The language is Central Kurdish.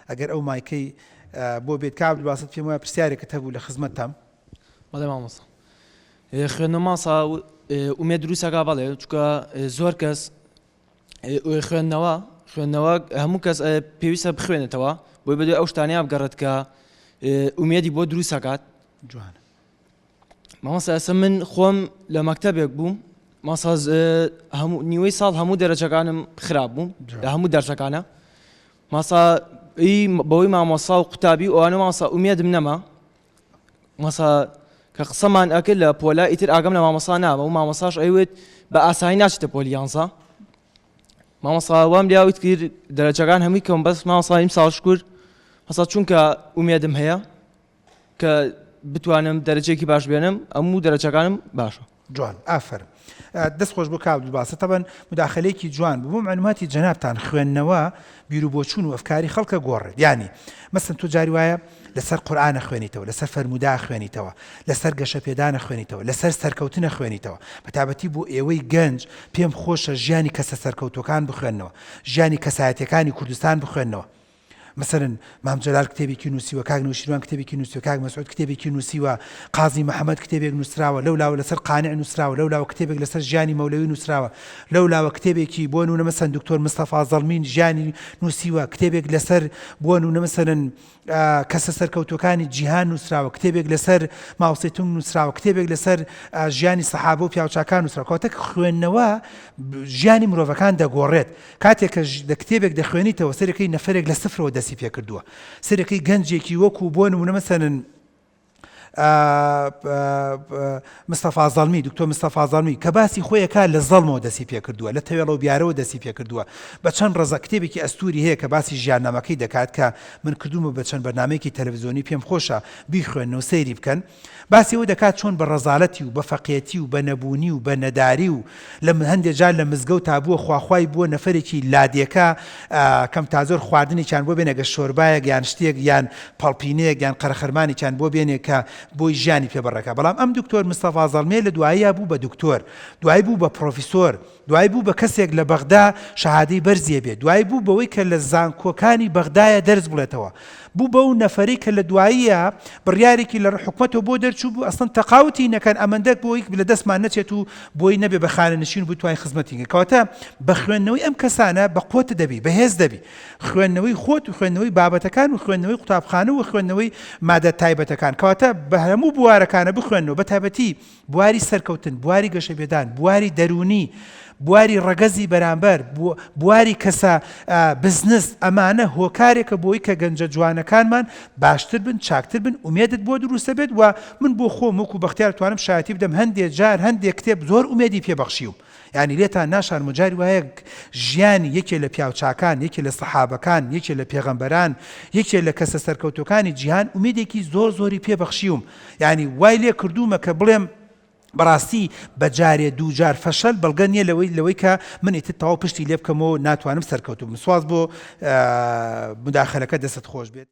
ئەگەر ئەو مایکەی بۆ بێت کابل باست پێم وایە پرسیارێکت هەبوو لە خزمەتتام. بەڵێ مامۆستا خوێندنەوە ماسا ئومێد دروستەکە بەڵێ چونکە زۆر کەس خوێندنەوە هەموو کەس پێویستە بخوێنێتەوە بۆی بەدوێ ئەو شتانەیە بگەڕێت کە ئومێدی بۆ دروست دەکات. جوانە مامۆستا ئێستا من خۆم لە مەکتەبێک بووم ماسا نیوەی ساڵ هەموو دەرەجەکانم خراپ بووم لە هەموو دەرسەکانە ماسا بەوەی مامۆستا و قوتابی ئەوانە ماسا ئومێدم نەما ماسا کە قسەمان ئەکرد لە پۆلا ئیتر ئاگەم لە مامۆستا نابە و مامۆستاش ئەیوێت بە ئاسایی ناچێتە پۆلی یانزە. مامۆستا وام لیاویت کرد دەرەجەکان هەمووی کەم بەس مامۆستا ئیمساڵ شکر ماسا چونکە ئومێدم هەیە کە بتوانم دەرەجەیەکی باش بێنم ئەموو دەرەجەکانم باشە. جوان ئافرین دەست خۆش بۆ کابل باسە تەبەن مداخلەیەکی جوان بوو معلوماتی جەنابتان خوێندنەوە بیر و بۆچوون و ئەفکاری خەڵکە گۆڕێت یعنی مەسەن تۆ جاری وایە لەسەر قورئانە خوێنیتەوە لەسەر فەرمودا خوێنیتەوە لەسەر گەشە پێدانە خوێنیتەوە لەسەر سەرکەوتنە خوێنیتەوە بەتابەتی بۆ ئێوەی گەنج پێم خۆشە ژیانی کەسە سەرکەوتوەکان بخوێنەوە ژیانی کەسایەتیەکانی کوردستان بخوێنەوە. مثلا مام جلال کتێبێکی نووسیوە کاک نووشیروان کتێبێکی نووسیوە کاک مەسعود کتێبێکی نووسیوە قازی محەممەد کتێبێک نووسراوە لەولاوە لەسەر قانع نووسراوە لەولاوە کتێبێک لەسەر ژیانی مەولەوی نووسراوە لەولاوە کتێبێکی بۆ نمونە مەسەن دکتۆر مستەفا زەڵمین ژیانی نووسیوە کتێبێک لەسەر بۆ نمونە مەسەن کەسە سەرکەوتوەکانی جیهان نووسراوە کتێبێک لەسەر ماوسێتونگ نووسراوە کتێبێک لەسەر ژیانی سەحابە و پیاوچاکان نووسراوە کەواتە خوێندنەوە ژیانی مرۆڤەکان دەگۆڕێت کاتێک کە لە کتێبێک دەخوێنیتەوە سەرەکەی نەفەرێک لە سفرەوە دەسی پێ کردووە سەرەکەی گەنجێکی وەکو بۆ نمونە مەسەن مستەفا زەڵمی دکتۆر مستەفا زەڵمی کە باسی خۆیەکە لە زەڵمەوە دەسی پێ کردووە لە تەوێڵە و بیارەوە دەسی پێ کردووە بە چەند ڕەزە کتێبێکی ئەستوری هەیە کە باسی ژیاننامەکەی دەکات کە من کردومە بە چەند بەرنامەیەکی تەلەڤیزیۆنی پێم خۆشە بیخوێنەوە سەیری بکەن باسی ئەوە دەکات چۆن بە ڕەزاڵەتی و بە فەقیەتی و بە نەبوونی و بە نەداری و لە هەندێک جار لە مزگەوت تا بووە خواخوای بووە نەفەرێکی لادێکە کەم تا زۆر خواردنێکیان بۆ بێنێ گە شۆربایەک یان شتێک یان پەڵپینەیەک یان قەرەخەرمانێکیان بۆ بێنێ کە بۆی ژیانی پێبڕەکە بەڵام ئەم دکتۆر مستەفا زەڵمێ لە دواییە بوو بە دکتۆر دوای بوو بە پرۆفیسۆر دوای بوو بە کەسێک لە بەغدا شەهادەی بەرزیە بێت دوای بوو بەوەی کە لە زانکۆکانی بەغدایە دەرز بڵێتەوە بوو بەو نەفەری کە لە دواییە بڕیارێکی لە حکومەتەوە بۆ دەرچوو بوو ئەسڵەن تەقاوتی نەکەن ئەمەندە بۆی لە دەستمان نەچێت و بۆی نەبێ بە خانەنشین و بتوانین خزمەتی کەواتە بە خوێندنەوەی ئەم کەسانە بە قوت دەبی بەهێز دەبی خوێندنەوەی خۆت و خوێندنەوەی بابەتەکان و خوێندنەوەی قوتابخانە و خوێندنەوەی مادە تایبەتەکان کەواتە بە هەموو بوارەکانە بخوێنەوە بە تایبەتی بواری سەرکەوتن بواری گەشە بێدان بواری دەرونی بواری ڕەگەزی بەرامبەر بواری کەسە بزنس ئەمانە هۆکارێکە بۆی کە گەنجە جوانەکانمان باشتر بن چاکتر بن ئومێدت بۆ دروستە بێت و من بۆ خۆم وەکو بەختیار توانم شایەتی بدەم هەندێک جار هەندێک کتێب زۆر ئومێدی پێبەخشیوم یعنی لێتان ناشان مجاری وایە ژیانی یەکێ لە پیاوچاکان یەکێ لە سەحابەکان یەکێ لە پێغەمبەران یەکێ لە کەسە سەرکەوتوەکانی جیهان ئومێدێکی زۆر زۆری پێبەخشیوم یعنی وای لێ کردومە کە بڵێم بەڕاستی بەجارێ دووجار فەشەل بەڵگە نییە لەوەی کە من ئیتر تەواو پشتی لێ بکەمەوە ناتوانم سەرکەوتوم سواز بۆ مداخەلەکە دەست خۆش بێت.